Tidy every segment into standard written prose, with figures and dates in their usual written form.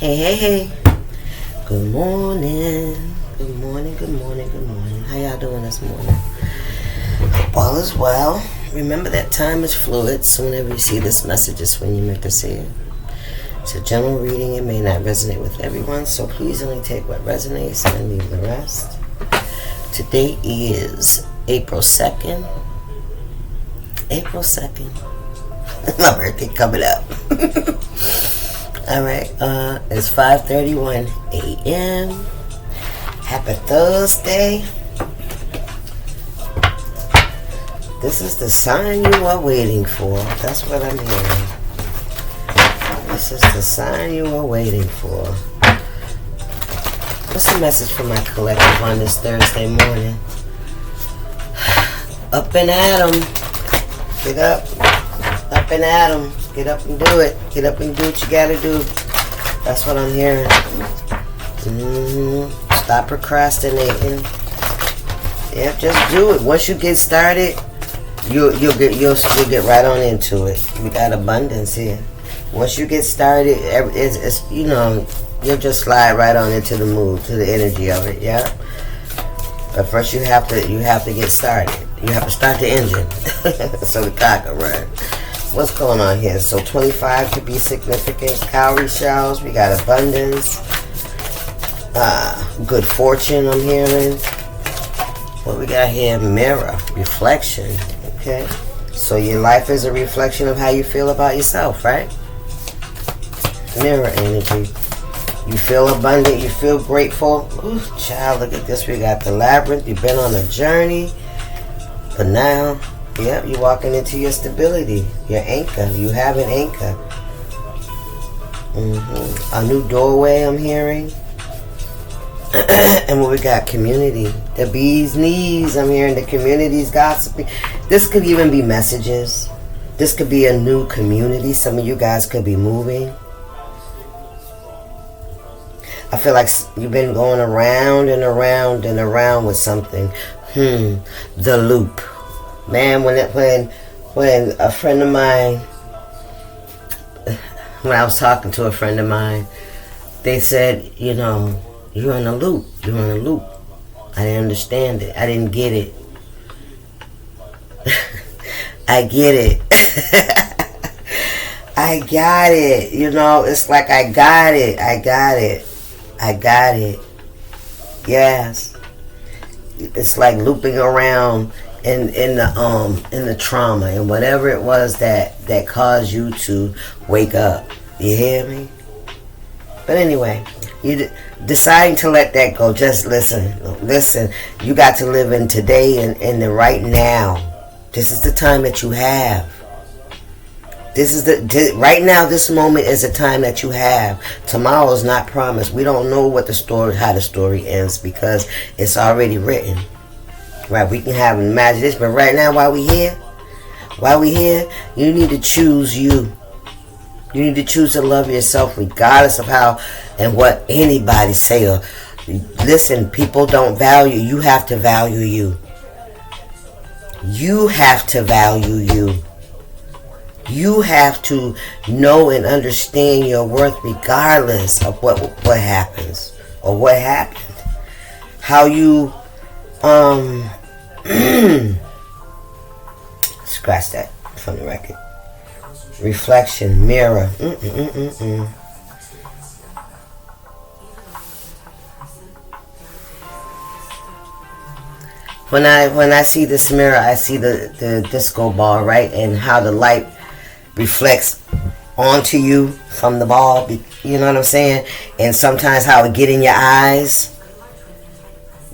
Hey, hey, hey. Good morning. Good morning, good morning, good morning. How y'all doing this morning? All is well. Remember that time is fluid, so whenever you see this message is when you meant to see it. It's a general reading. It may not resonate with everyone, so please only take what resonates and leave the rest. Today is April 2nd. April 2nd. My birthday coming up. Alright, it's 5:31 a.m. Happy Thursday. This is the sign you are waiting for. That's what I'm hearing. This is the sign you are waiting for. What's the message for my collective on this Thursday morning? Up and at 'em. Get up. Up and at 'em. Get up and do it. Get up and do what you gotta do. That's what I'm hearing. Stop procrastinating. Yep, just do it. Once you get started, you'll get right on into it. We got abundance here. Once you get started, it's you'll just slide right on into the mood, to the energy of it. Yeah. But first, you have to get started. You have to start the engine so the car can run. What's going on here? So 25 could be significant. Cowrie shells. We got abundance. Good fortune, I'm hearing. What we got here? Mirror. Reflection. Okay. So your life is a reflection of how you feel about yourself, right? Mirror energy. You feel abundant. You feel grateful. Ooh, child, look at this. We got the labyrinth. You've been on a journey. But now... yep, you're walking into your stability, your anchor. You have an anchor. A new doorway, I'm hearing. And what we got? Community. The bee's knees. I'm hearing the community's gossiping. This could even be messages. This could be a new community. Some of you guys could be moving. I feel like you've been going around and around and around with something. The loop. Man, when a friend of mine, when I was talking to a friend of mine, they said, you're in a loop. You're in a loop. I didn't understand it. I didn't get it. I get it. I got it. It's like I got it. I got it. I got it. Yes. It's like looping around in the trauma and whatever it was that caused you to wake up. You hear me? But anyway, you deciding to let that go. Just listen. You got to live in today and in the right now. This is the time that you have. Right now. This moment is the time that you have. Tomorrow is not promised. We don't know how the story ends because it's already written. Right, we can have an imagination, but right now, while we here, you need to choose you. You need to choose to love yourself regardless of how and what anybody say. Or listen, people don't value. You have to value you. You have to value you. You have to know and understand your worth regardless of what happens or what happened. How you scratch that from the record. Reflection, mirror. When I see this mirror, I see the disco ball, right? And how the light reflects onto you from the ball. You know what I'm saying? And sometimes how it get in your eyes.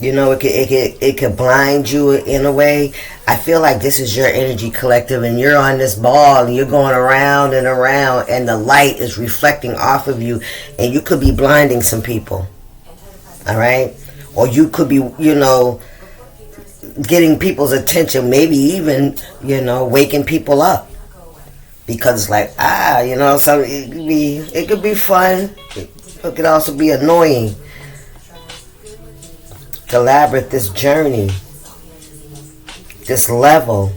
It could blind you in a way. I feel like this is your energy collective and you're on this ball and you're going around and around and the light is reflecting off of you and you could be blinding some people. Alright? Or you could be, getting people's attention, maybe even, waking people up. Because it's like, so it could be fun. It could also be annoying. The labyrinth, this journey, this level.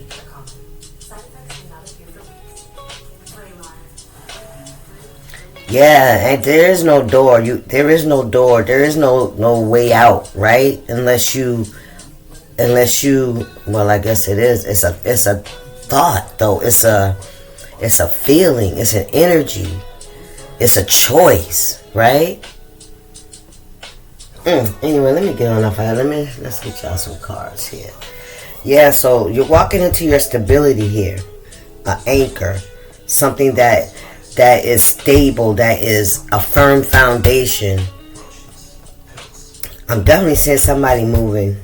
Yeah, and there is no door. There is no door. There is no way out, right? Unless you, well, I guess it is. It's a thought, though. It's a feeling. It's an energy. It's a choice, right? Anyway, let me get on off. Let's get y'all some cards here. Yeah, so you're walking into your stability here, an anchor, something that is stable, that is a firm foundation. I'm definitely seeing somebody moving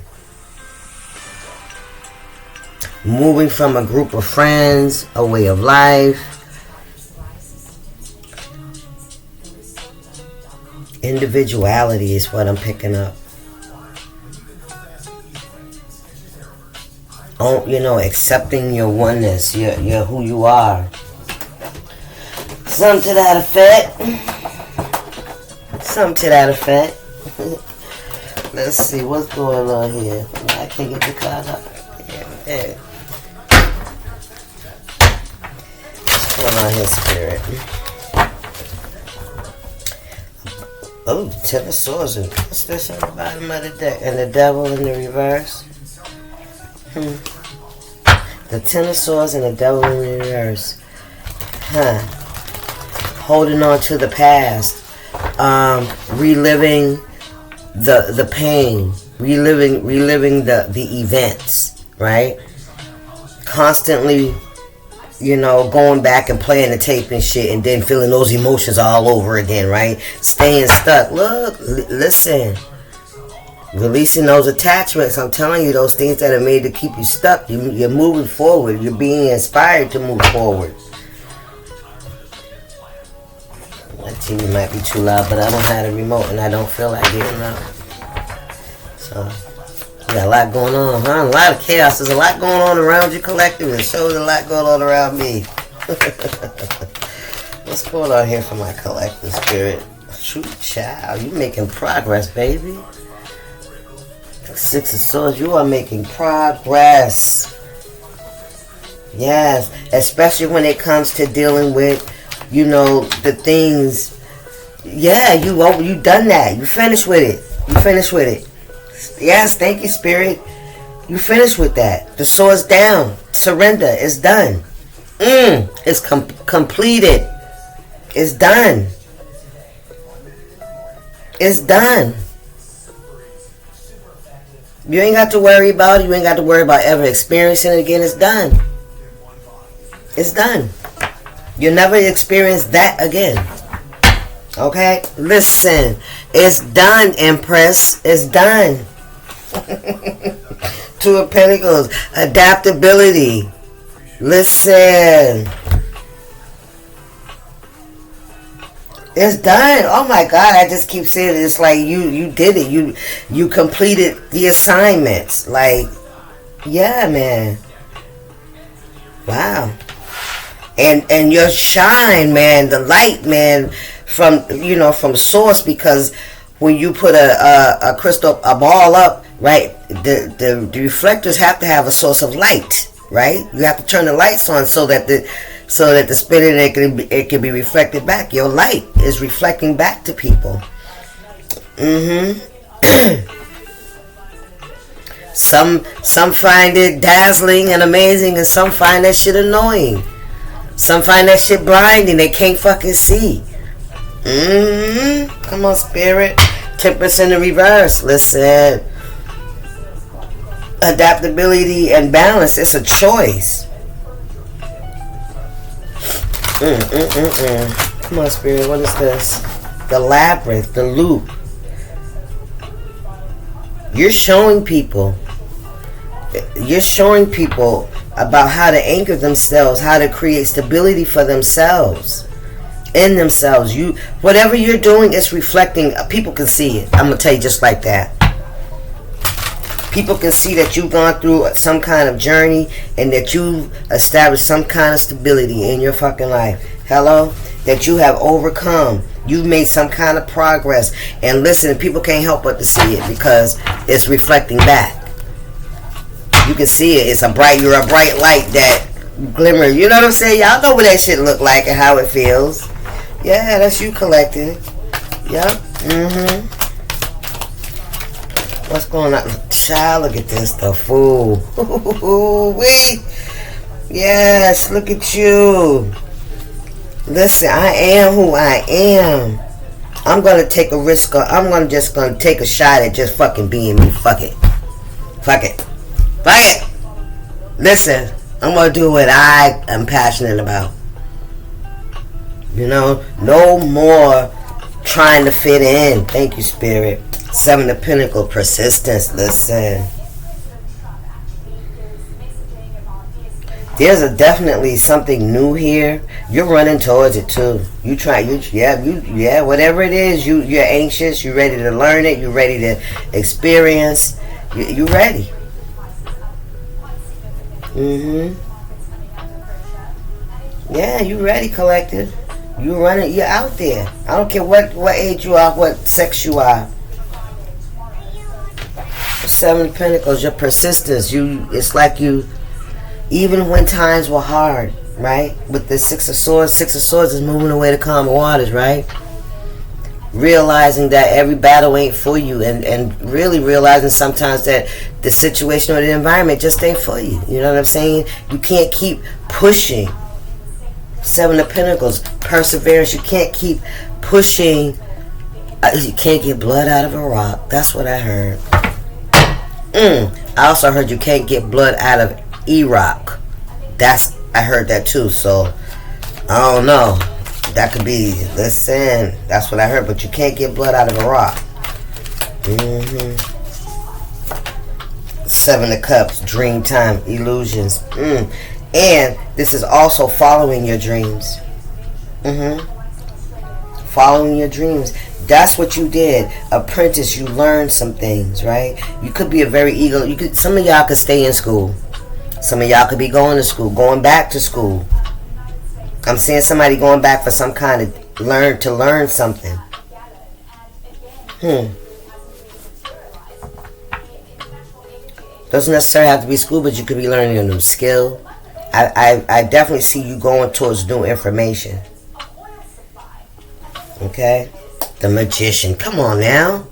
from a group of friends, a way of life. Individuality is what I'm picking up. Oh, accepting your oneness, your who you are. Something to that effect. Let's see what's going on here. I can't get the card up. Yeah. What's going on here, Spirit? Oh, Ten of Swords. What's this on the bottom of the deck? And the Devil in the reverse. The Ten of Swords and the Devil in the reverse. Holding on to the past. Reliving the pain. Reliving the events. Right? Constantly, going back and playing the tape and shit, and then feeling those emotions all over again, right? Staying stuck. Look, listen. Releasing those attachments. I'm telling you, those things that are made to keep you stuck. You're moving forward. You're being inspired to move forward. My TV might be too loud, but I don't have a remote, and I don't feel like getting up. So, you got a lot going on, huh? A lot of chaos. There's a lot going on around your collective. It shows a lot going on around me. What's going on here for my collective, Spirit? Shoot, child. You making progress, baby. Six of Swords. You are making progress. Yes. Especially when it comes to dealing with, the things. Yeah, you done that. You finished with it. Yes, thank you, Spirit. You finished with that. The sword's down. Surrender. It's done. It's completed. It's done. It's done. You ain't got to worry about it. You ain't got to worry about ever experiencing it again. It's done. It's done. You'll never experience that again. Okay? Listen. It's done, Empress. It's done. Two of Pentacles. Adaptability. Listen. It's done. Oh my God. I just keep saying it. It's like you did it. You completed the assignments. Like, yeah, man. Wow. And your shine, man, the light, man, from source, because when you put a crystal, a ball up, right, the reflectors have to have a source of light, right? You have to turn the lights on so that the spinning it can be reflected back. Your light is reflecting back to people. Some find it dazzling and amazing, and some find that shit annoying. Some find that shit blinding. They can't fucking see. Come on, Spirit. Temperance in the reverse. Listen. Adaptability and balance. It's a choice. Come on, Spirit. What is this? The labyrinth. The loop. You're showing people about how to anchor themselves, how to create stability for themselves, in themselves. Whatever you're doing is reflecting. People can see it. I'm gonna tell you just like that. People can see that you've gone through some kind of journey and that you've established some kind of stability in your fucking life. Hello? That you have overcome. You've made some kind of progress. And listen, people can't help but to see it because it's reflecting back. You can see it. You're a bright light that glimmer. You know what I'm saying? Y'all know what that shit look like and how it feels. Yeah, that's you collecting. Yep. What's going on? Child, look at this, the fool. Wait. Yes, look at you. Listen, I am who I am. I'm gonna take a risk. I'm just gonna take a shot at just fucking being me. Fuck it. Fuck it. Fuck it. Listen, I'm gonna do what I am passionate about. You know, no more trying to fit in. Thank you, Spirit. Seven of Pentacles, persistence. Listen. There's definitely something new here. You're running towards it too. Whatever it is, you're anxious. You're ready to learn it. You're ready to experience. You're ready. Yeah, you ready, collective. You running. You're out there. I don't care what age you are, what sex you are. Seven of Pentacles, your persistence. It's like you. Even when times were hard, right? With the Six of Swords is moving away to calm waters, right? Realizing that every battle ain't for you, and really realizing sometimes that the situation or the environment just ain't for you. You know what I'm saying? You can't keep pushing. Seven of Pentacles, perseverance. You can't keep pushing. You can't get blood out of a rock. That's what I heard. I also heard you can't get blood out of Iraq. I heard that too, so I don't know. That could be, listen, that's what I heard, but you can't get blood out of Iraq. Seven of Cups, dream time, illusions. And this is also following your dreams. Following your dreams. That's what you did. Apprentice, you learned some things, right? You could be a very some of y'all could stay in school. Some of y'all could be going to school, going back to school. I'm seeing somebody going back for some kind of learn something. Doesn't necessarily have to be school, but you could be learning a new skill. I definitely see you going towards new information. Okay? The Magician. Come on now.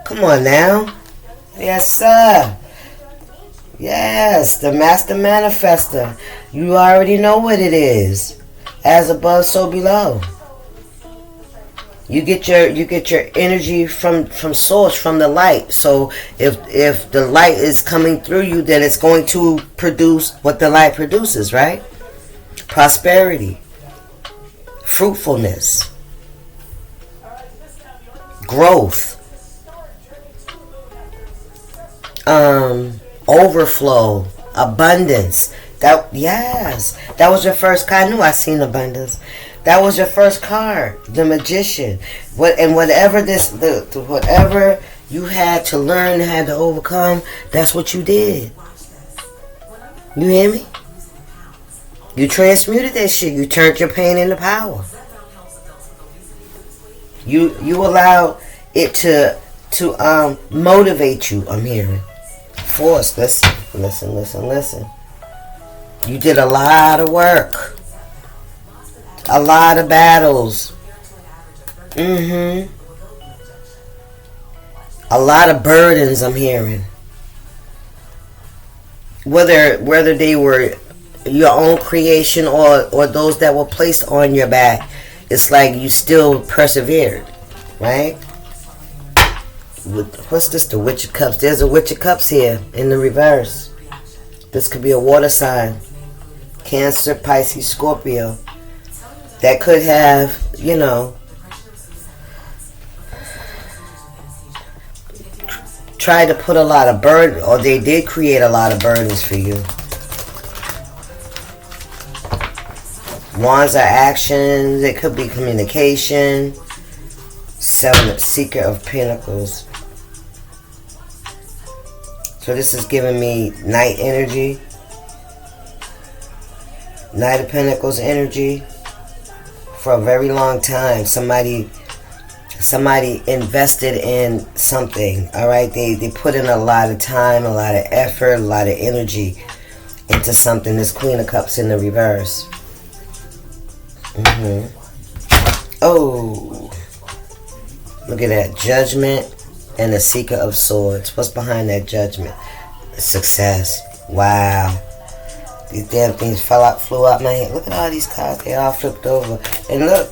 Come on now. Yes, sir. Yes, the Master Manifester. You already know what it is. As above, so below. You get your energy from source, from the light. So if the light is coming through you, then it's going to produce what the light produces, right? Prosperity, fruitfulness, growth, overflow, abundance. That was your first card. I knew I seen abundance. That was your first card, the Magician. Whatever you had to learn, had to overcome, that's what you did. You hear me? You transmuted that shit. You turned your pain into power. You allow it to motivate you. I'm hearing. Force. Listen. You did a lot of work. A lot of battles. A lot of burdens, I'm hearing. Whether they were your own creation or those that were placed on your back, it's like you still persevered, right? What's this? The Witch of Cups. There's a Witch of Cups here in the reverse. This could be a water sign. Cancer, Pisces, Scorpio. That could have, tried to put a lot of burden, or they did create a lot of burdens for you. Wands are actions. It could be communication. Seeker of Pentacles. So this is giving me Knight energy. Knight of Pentacles energy. For a very long time, somebody invested in something. All right, they put in a lot of time, a lot of effort, a lot of energy into something. This Queen of Cups in the reverse. Oh, look at that. Judgment and the Seeker of Swords. What's behind that Judgment? Success. Wow. These damn things flew out my hand. Look at all these cards. They all flipped over. And look.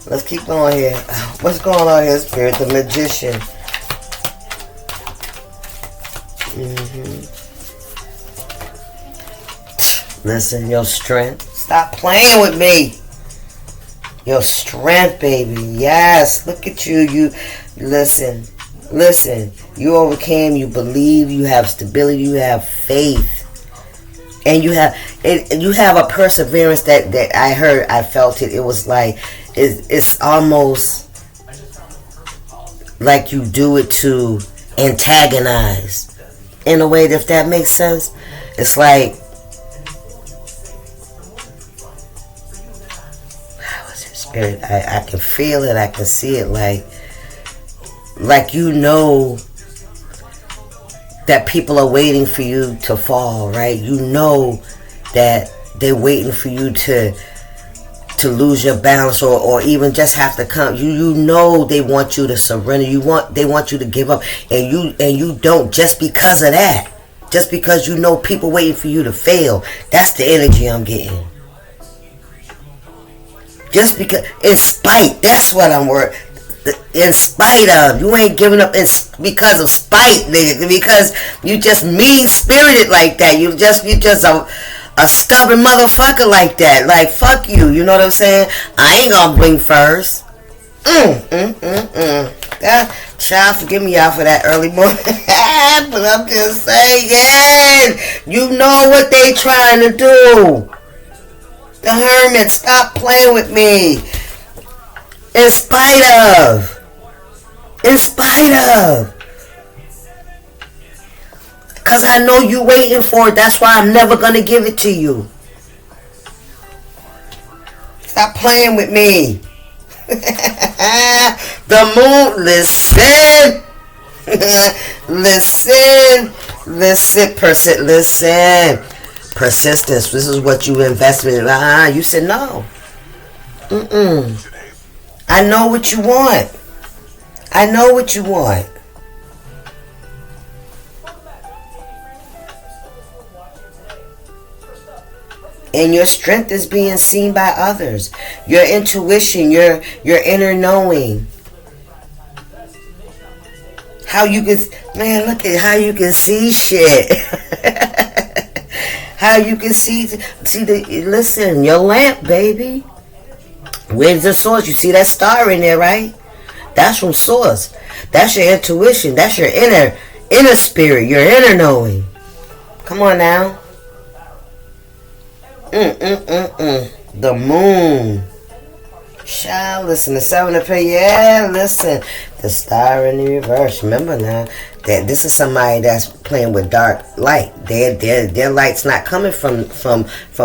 Let's keep going here. What's going on here, Spirit? The Magician. Listen, your strength. Stop playing with me. Your strength, baby. Yes. Look at you. You listen. Listen. You overcame. You believe. You have stability. You have faith. And you have a perseverance that I heard. I felt it. It was like it's almost like you do it to antagonize. In a way, if that makes sense. It's like, Spirit, I can feel it, I can see it, like you know that people are waiting for you to fall, right? You know that they're waiting for you to lose your balance or even just have to come. You know they want you to surrender. They want you to give up, and you don't, just because of that. Just because you know people waiting for you to fail. That's the energy I'm getting. Just because, in spite, that's what I'm worried. In spite of, you ain't giving up because of spite, nigga. Because you just mean-spirited like that. You just a stubborn motherfucker like that. Like, fuck you. You know what I'm saying? I ain't gonna bring first. Child, forgive me y'all for that early morning. But I'm just saying, you know what they trying to do. The Hermit, stop playing with me. In spite of. Because I know you waiting for it. That's why I'm never going to give it to you. Stop playing with me. The moon, listen. Listen, persistence. This is what you invested in. You said no. I know what you want. And your strength is being seen by others. Your intuition, your inner knowing. How you can, man, look at how you can see shit. How you can listen, your lamp, baby. Where's the source? You see that star in there, right? That's from source. That's your intuition. That's your inner spirit, your inner knowing. Come on now. The moon. Child, listen, the 7 of Pentacles. Yeah, listen. The star in the reverse. Remember now that this is somebody that's playing with dark light. Their light's not coming from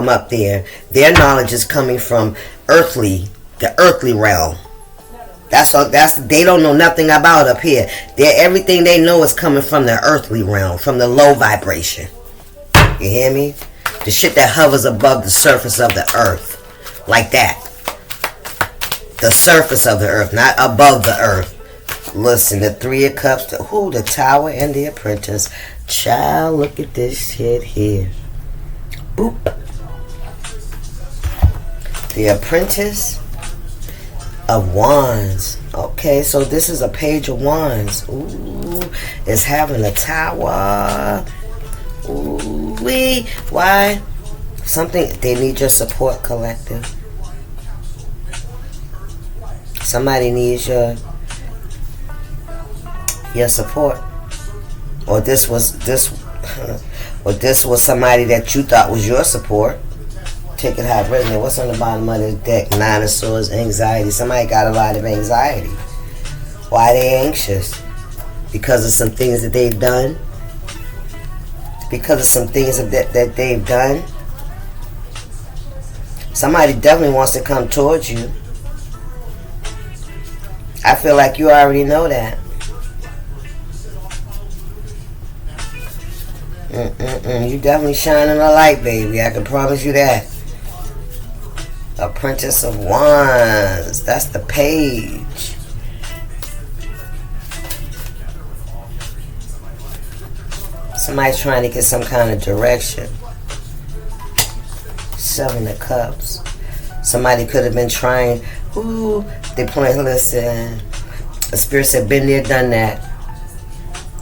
up there. Their knowledge is coming from the earthly realm. They don't know nothing about up here. Everything they know is coming from the earthly realm, from the low vibration. You hear me? The shit that hovers above the surface of the earth. Like that. The surface of the earth, not above the earth. Listen, the 3 of Cups, the Tower and the Apprentice. Child, look at this shit here. Boop. The Apprentice of Wands. Okay, so this is a Page of Wands. Ooh, it's having a Tower. Ooh, why? Something, they need your support, collective. Somebody needs your support. Or this was somebody that you thought was your support. Take it how it resonates. What's on the bottom of the deck? 9 of Swords, anxiety. Somebody got a lot of anxiety. Why are they anxious? Because of some things that they've done. Because of some things that they've done. Somebody definitely wants to come towards you. I feel like you already know that. You definitely shining a light, baby. I can promise you that. Apprentice of Wands. That's the page. Somebody's trying to get some kind of direction. Seven of Cups. Somebody could have been trying. Ooh, they playing. Listen, the Spirit said, "Been there, done that."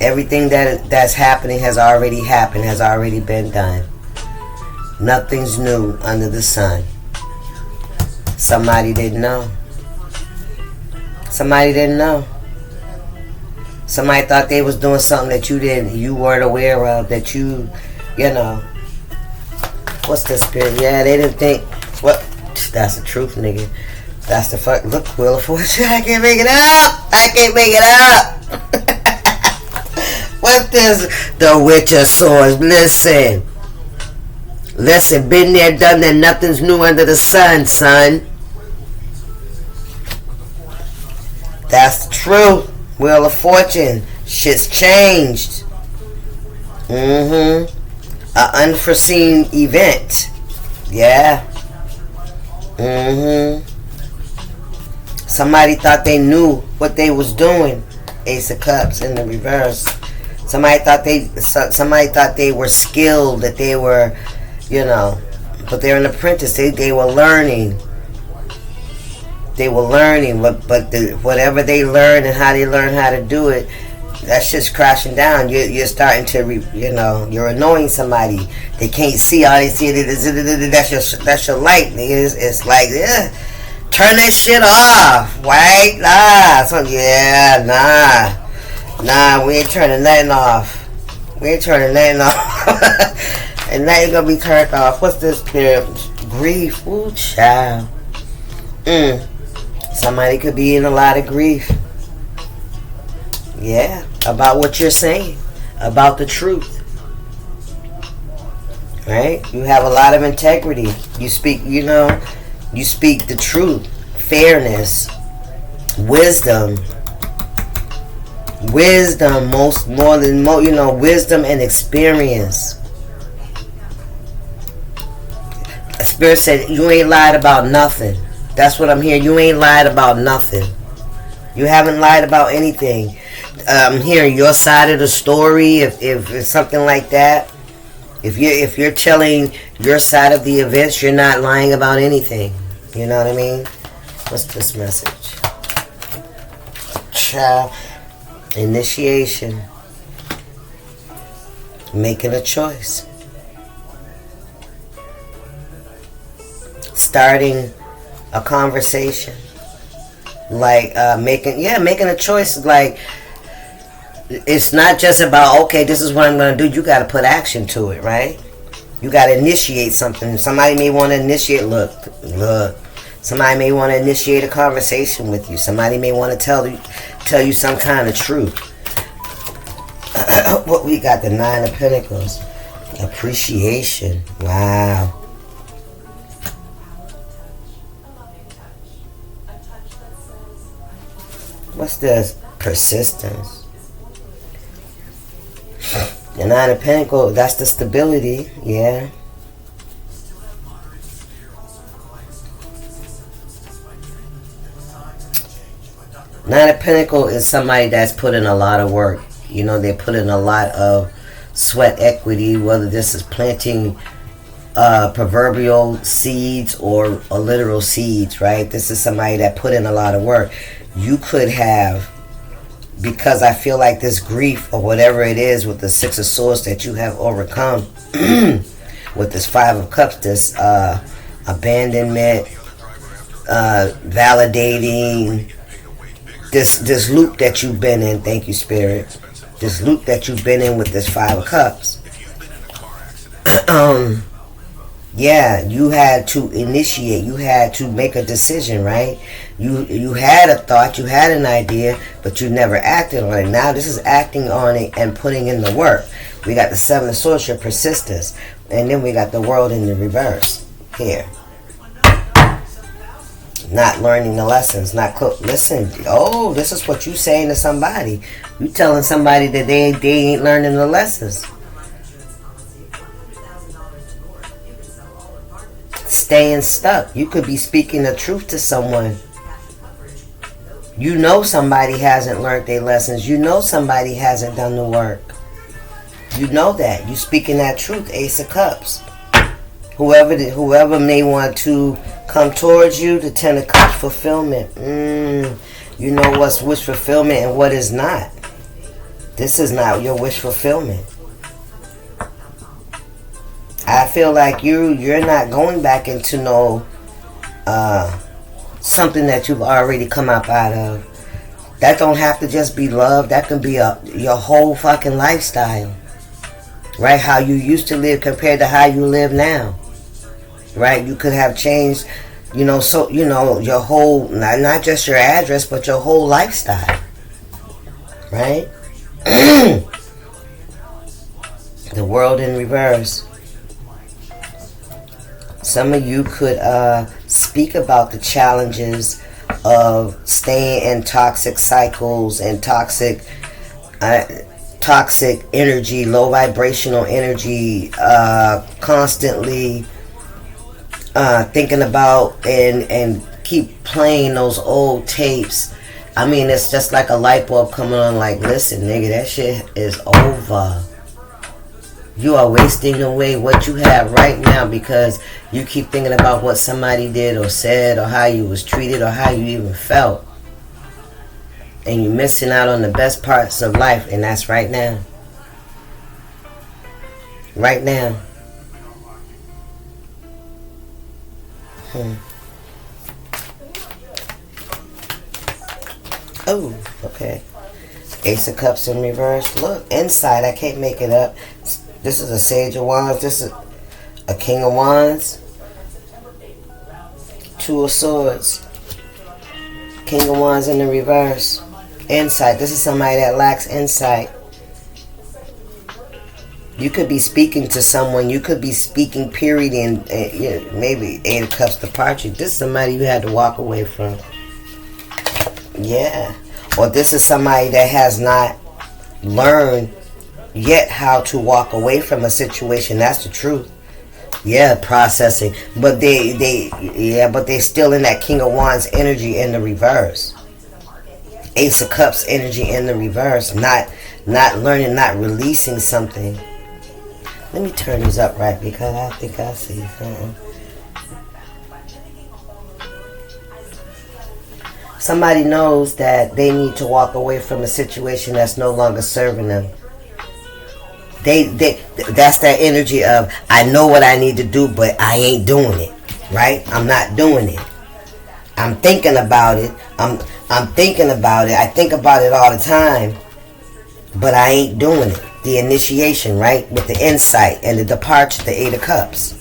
Everything that's happening has already happened. Has already been done. Nothing's new under the sun. Somebody didn't know. Somebody didn't know. Somebody thought they was doing something that you weren't aware of, that you know. What's the Spirit? Yeah, they didn't think. What? That's the truth, nigga. That's the fuck. Look, Wheel of Fortune. I can't make it up. I can't make it up. What's this? The Witch of Swords. Listen. Listen, been there, done that. Nothing's new under the sun, son. That's the truth. Wheel of Fortune. Shit's changed. An unforeseen event. Yeah. Somebody thought they knew what they was doing. Ace of Cups in the reverse. Somebody thought they were skilled, that they were, but they're an apprentice. They were learning. They were learning, but whatever they learn and how they learn how to do it, that shit's crashing down. You're starting to, you're annoying somebody. They can't see. All they see is that's your light. It's like, turn that shit off, right? Nah, we ain't turning nothing off. We ain't turning nothing off. And nothing gonna be turned off. What's this? Grief. Ooh, child. Somebody could be in a lot of grief. Yeah, about what you're saying, about the truth. Right? You have a lot of integrity. You speak, you speak the truth, fairness, wisdom, wisdom and experience. Spirit said you ain't lied about nothing. That's what I'm hearing. You ain't lied about nothing. You haven't lied about anything. I'm hearing your side of the story. If it's something like that, if you're telling your side of the events, you're not lying about anything. You know what I mean? What's this message? Child. Initiation. Making a choice. Starting a conversation, like making a choice. Like, it's not just about, okay, this is what I'm going to do. You got to put action to it, right? You got to initiate something. Somebody may want to initiate. Look. Somebody may want to initiate a conversation with you. Somebody may want to tell you some kind of truth. What we got? The Nine of Pentacles. Appreciation. Wow. What's this? Persistence. The Nine of Pentacles, that's the stability, yeah. Nine of Pentacles is somebody that's put in a lot of work. They put in a lot of sweat equity, whether this is planting proverbial seeds or literal seeds, right? This is somebody that put in a lot of work. You could have, because I feel like this grief or whatever it is with the Six of Swords that you have overcome with this Five of Cups, this abandonment, validating, this loop that you've been in. Thank you, Spirit. This loop that you've been in with this Five of Cups. Yeah, you had to initiate. You had to make a decision, right? You had a thought, you had an idea, but you never acted on it. Now this is acting on it and putting in the work. We got the Seven of Swords, your persistence. And then we got the World in the reverse. Here. Not learning the lessons. Listen, this is what you saying to somebody. You telling somebody that they ain't learning the lessons. staying stuck. You could be speaking the truth to someone. You know somebody hasn't learned their lessons. You know somebody hasn't done the work. You know that. You speaking that truth, Ace of Cups. Whoever may want to come towards you, the Ten of Cups, fulfillment. You know what's wish fulfillment and what is not. This is not your wish fulfillment. I feel like you're not going back into no something that you've already come up out of. That don't have to just be love. That can be your whole fucking lifestyle. Right? How you used to live compared to how you live now. Right? You could have changed, so, your whole, not just your address, but your whole lifestyle. Right? The world in reverse. Some of you could speak about the challenges of staying in toxic cycles and toxic energy, low vibrational energy, constantly thinking about and keep playing those old tapes. I mean, it's just like a light bulb coming on like, listen, nigga, that shit is over. You are wasting away what you have right now because you keep thinking about what somebody did or said or how you was treated or how you even felt. And you're missing out on the best parts of life, and that's right now. Right now. Oh, okay. Ace of Cups in reverse. Look, inside, I can't make it up. This is a Sage of Wands. This is a King of Wands. Two of Swords. King of Wands in the reverse. Insight. This is somebody that lacks insight. You could be speaking to someone. You could be speaking, period, and maybe Eight of Cups departure. This is somebody you had to walk away from. Yeah. Or this is somebody that has not learned yet how to walk away from a situation. That's the truth. Yeah, processing. But they're still in that King of Wands energy in the reverse. Ace of Cups energy in the reverse. Not learning, not releasing something. Let me turn these up right because I think I see something. Somebody knows that they need to walk away from a situation that's no longer serving them. That's that energy of, I know what I need to do, but I ain't doing it. Right? I'm not doing it. I'm thinking about it. I'm thinking about it. I think about it all the time, but I ain't doing it. The initiation, right? With the insight and the departure, the Eight of Cups.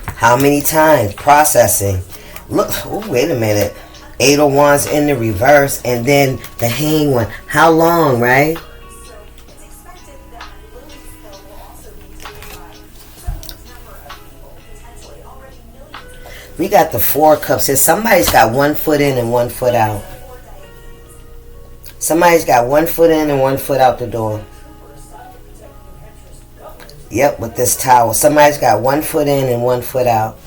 How many times? Processing. Look, oh, wait a minute. Eight of Wands in the reverse and then the Hanged One. How long, right? We got the Four of Cups here. Somebody's got 1 foot in and 1 foot out. Somebody's got 1 foot in and 1 foot out the door. Yep, with this towel. Somebody's got 1 foot in and 1 foot out.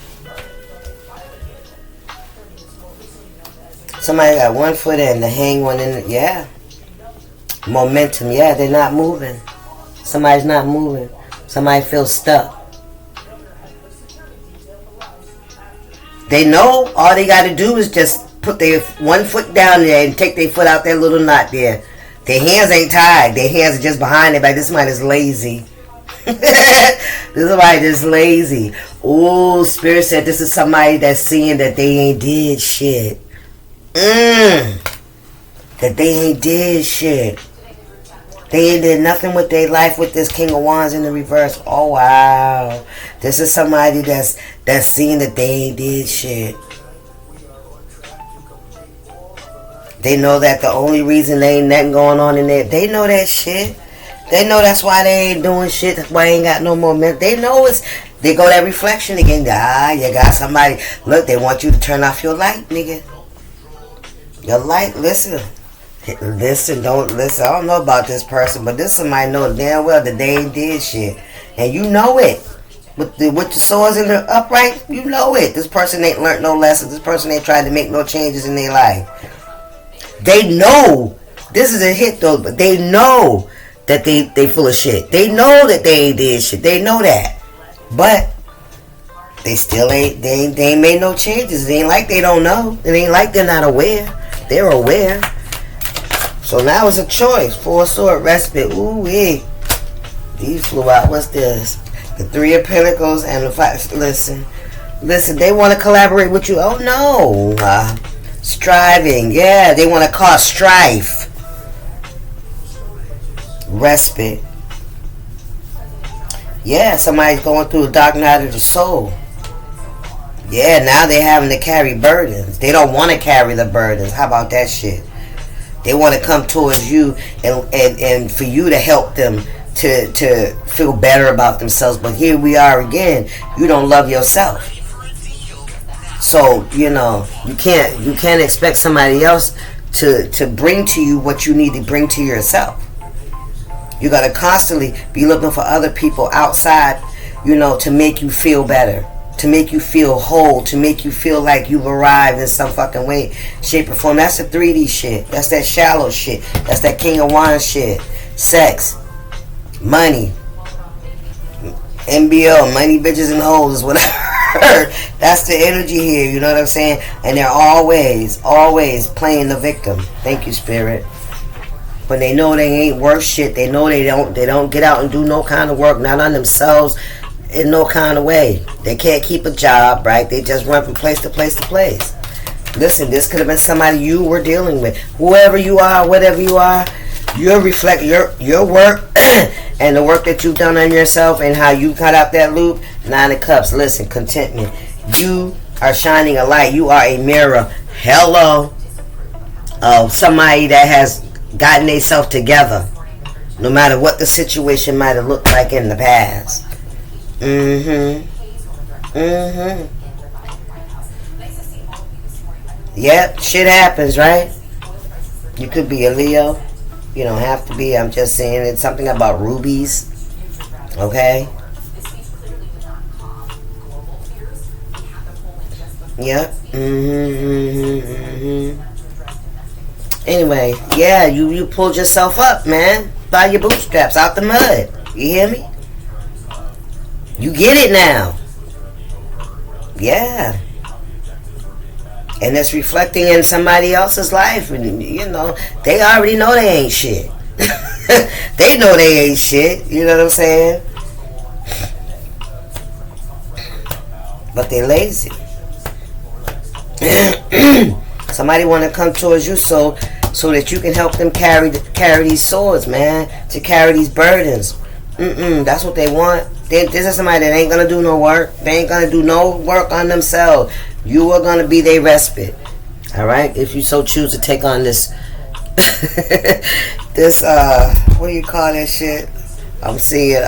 Somebody got 1 foot in, the Hanged One in. Yeah. Momentum. Yeah, they're not moving. Somebody's not moving. Somebody feels stuck. They know all they got to do is just put their 1 foot down there and take their foot out that little knot there. Their hands ain't tied. Their hands are just behind their back. This man is lazy. This is somebody that's lazy. Oh, Spirit said this is somebody that's seeing that they ain't did shit. That they ain't did shit. They ain't did nothing with their life with this King of Wands in the reverse. Oh, wow. This is somebody that's seeing that they ain't did shit. They know that the only reason they ain't nothing going on in there, they know that shit. They know that's why they ain't doing shit. That's why they ain't got no momentum. They know it's, they go that reflection again. You got somebody. Look, they want you to turn off your light, nigga. Your light, listen. Listen, don't listen. I don't know about this person, but this somebody know damn well that they ain't did shit. And you know it. with the swords in the upright, you know it. This person ain't learned no lessons. This person ain't tried to make no changes in their life. They know. This is a hit though, but they know that they full of shit. They know that they ain't did shit. They know that. But they still ain't made no changes. It ain't like they don't know. It ain't like they're not aware. They're aware. So now it's a choice. Four sword respite. Ooh wee. These flew out. What's this? The Three of Pentacles and the Five. Listen. They want to collaborate with you. Oh no. Striving. Yeah, they want to cause strife. Respite. Yeah, somebody's going through a dark night of the soul. Yeah, now they're having to carry burdens. They don't want to carry the burdens. How about that shit? They want to come towards you and for you to help them to feel better about themselves. But here we are again. You don't love yourself. So, you know, you can't expect somebody else to bring to you what you need to bring to yourself. You got to constantly be looking for other people outside, you know, to make you feel better, to make you feel whole, to make you feel like you've arrived in some fucking way, shape, or form. That's the 3D shit. That's that shallow shit. That's that King of Wands shit. Sex, money, NBO, money, bitches, and hoes is what I heard. That's the energy here, you know what I'm saying? And they're always playing the victim. Thank you, Spirit. When they know they ain't worth shit, they know they don't get out and do no kind of work, not on themselves in no kind of way. They can't keep a job, right? They just run from place to place to place. Listen, this could have been somebody you were dealing with. Whoever you are, whatever you are, you reflect your work and the work that you've done on yourself and how you cut out that loop. 9 of Cups. Listen, contentment. You are shining a light. You are a mirror. Hello. Of somebody that has gotten themselves together, no matter what the situation might have looked like in the past. Yep, shit happens, right? You could be a Leo. You don't have to be. I'm just saying it's something about rubies. Okay? Yep. Anyway, yeah, you pulled yourself up, man, by your bootstraps, out the mud. You hear me? You get it now. Yeah. And it's reflecting in somebody else's life. And, you know, they already know they ain't shit. They know they ain't shit. You know what I'm saying? But they're lazy. Somebody want to come towards you so that you can help them carry these swords, man, to carry these burdens. That's what they want. This is somebody that ain't gonna do no work. They ain't gonna do no work on themselves. You are gonna be their respite. All right, if you so choose to take on this, this what do you call that shit? I'm seeing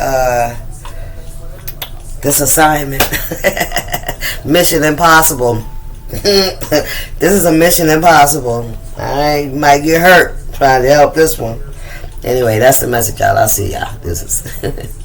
this assignment, Mission Impossible. This is a Mission Impossible. Alright, you might get hurt trying to help this one. Anyway, that's the message, y'all. I'll see y'all. This is